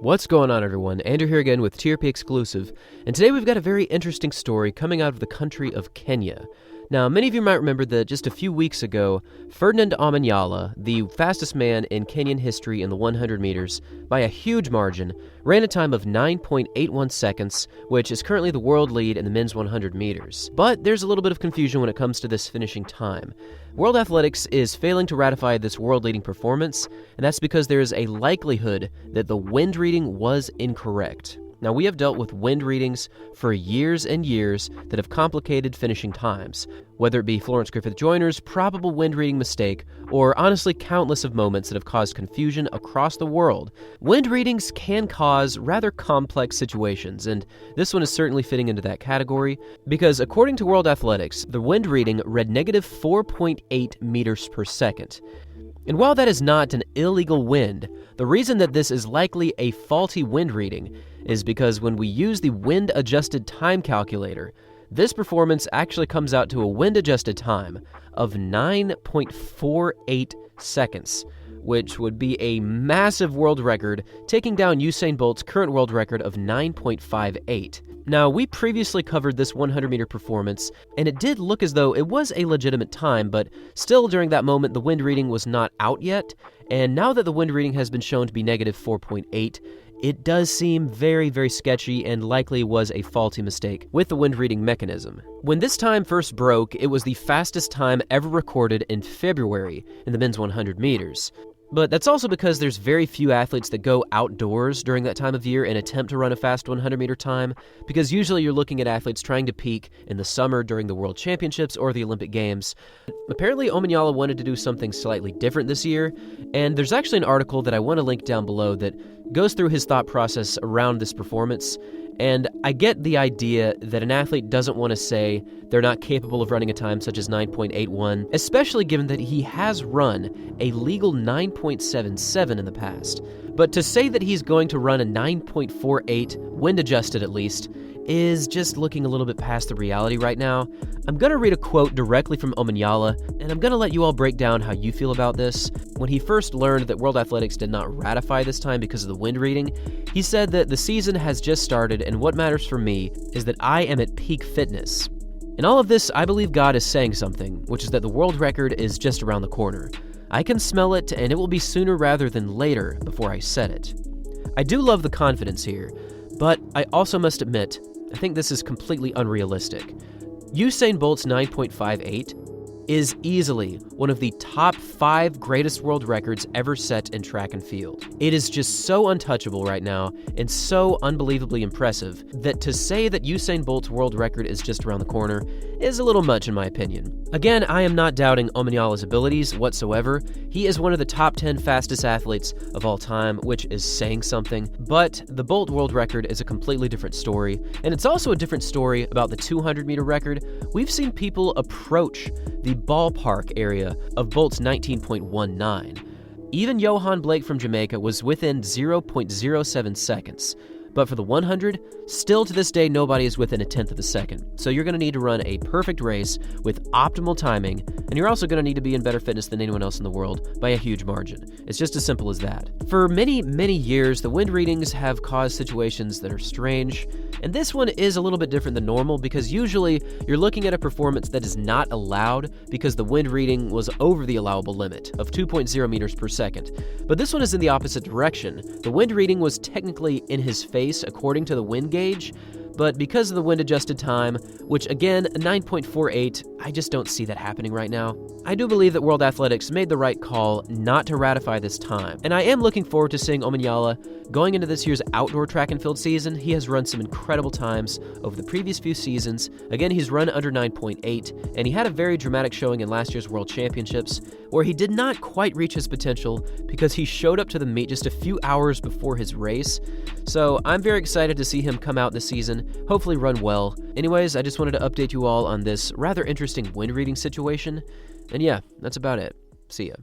What's going on, everyone? Andrew here again with TRP Exclusive, and today we've got a very interesting story coming out of the country of Kenya. Now, many of you might remember that just a few weeks ago, Ferdinand Omanyala, the fastest man in Kenyan history in the 100 meters, by a huge margin, ran a time of 9.81 seconds, which is currently the world lead in the men's 100 meters. But there's a little bit of confusion when it comes to this finishing time. World Athletics is failing to ratify this world-leading performance, and that's because there is a likelihood that the wind reading was incorrect. Now, we have dealt with wind readings for years and years that have complicated finishing times, whether it be Florence Griffith Joyner's probable wind reading mistake, or honestly countless of moments that have caused confusion across the world. Wind readings can cause rather complex situations, and this one is certainly fitting into that category, because according to World Athletics, the wind reading read negative 4.8 meters per second. And while that is not an illegal wind, the reason that this is likely a faulty wind reading is because when we use the wind-adjusted time calculator, this performance actually comes out to a wind-adjusted time of 9.48 seconds, which would be a massive world record, taking down Usain Bolt's current world record of 9.58. Now, we previously covered this 100-meter performance, and it did look as though it was a legitimate time, but still during that moment the wind reading was not out yet, and now that the wind reading has been shown to be negative 4.8, it does seem very, very sketchy and likely was a faulty mistake with the wind reading mechanism. When this time first broke, it was the fastest time ever recorded in February in the men's 100 meters. But that's also because there's very few athletes that go outdoors during that time of year and attempt to run a fast 100-meter time, because usually you're looking at athletes trying to peak in the summer during the World Championships or the Olympic Games. Apparently, Omanyala wanted to do something slightly different this year, and there's actually an article that I want to link down below that goes through his thought process around this performance. And I get the idea that an athlete doesn't want to say they're not capable of running a time such as 9.81, especially given that he has run a legal 9.77 in the past. But to say that he's going to run a 9.48, wind adjusted at least, is just looking a little bit past the reality right now. I'm going to read a quote directly from Omanyala, and I'm going to let you all break down how you feel about this. When he first learned that World Athletics did not ratify this time because of the wind reading, he said that the season has just started, and what matters for me is that I am at peak fitness. In all of this, I believe God is saying something, which is that the world record is just around the corner. I can smell it, and it will be sooner rather than later before I set it. I do love the confidence here, but I also must admit, I think this is completely unrealistic. Usain Bolt's 9.58 is easily one of the top 5 greatest world records ever set in track and field. It is just so untouchable right now and so unbelievably impressive that to say that Usain Bolt's world record is just around the corner is a little much in my opinion. Again, I am not doubting Omanyala's abilities whatsoever. He is one of the top 10 fastest athletes of all time, which is saying something, but the Bolt world record is a completely different story, and it's also a different story about the 200-meter record. We've seen people approach the ballpark area of Bolt's 19.19. Even Johan Blake from Jamaica was within 0.07 seconds. But for the 100, still to this day, nobody is within a tenth of a second. So you're going to need to run a perfect race with optimal timing, and you're also going to need to be in better fitness than anyone else in the world by a huge margin. It's just as simple as that. For many, many years, the wind readings have caused situations that are strange, and this one is a little bit different than normal because usually you're looking at a performance that is not allowed because the wind reading was over the allowable limit of 2.0 meters per second. But this one is in the opposite direction. The wind reading was technically in his face according to the wind gauge, but because of the wind-adjusted time, which again, 9.48, I just don't see that happening right now. I do believe that World Athletics made the right call not to ratify this time, and I am looking forward to seeing Omanyala going into this year's outdoor track and field season. He has run some incredible times over the previous few seasons. Again, he's run under 9.8, and he had a very dramatic showing in last year's World Championships, where he did not quite reach his potential because he showed up to the meet just a few hours before his race. So I'm very excited to see him come out this season, hopefully run well. Anyways, I just wanted to update you all on this rather interesting wind reading situation. And yeah, that's about it. See ya.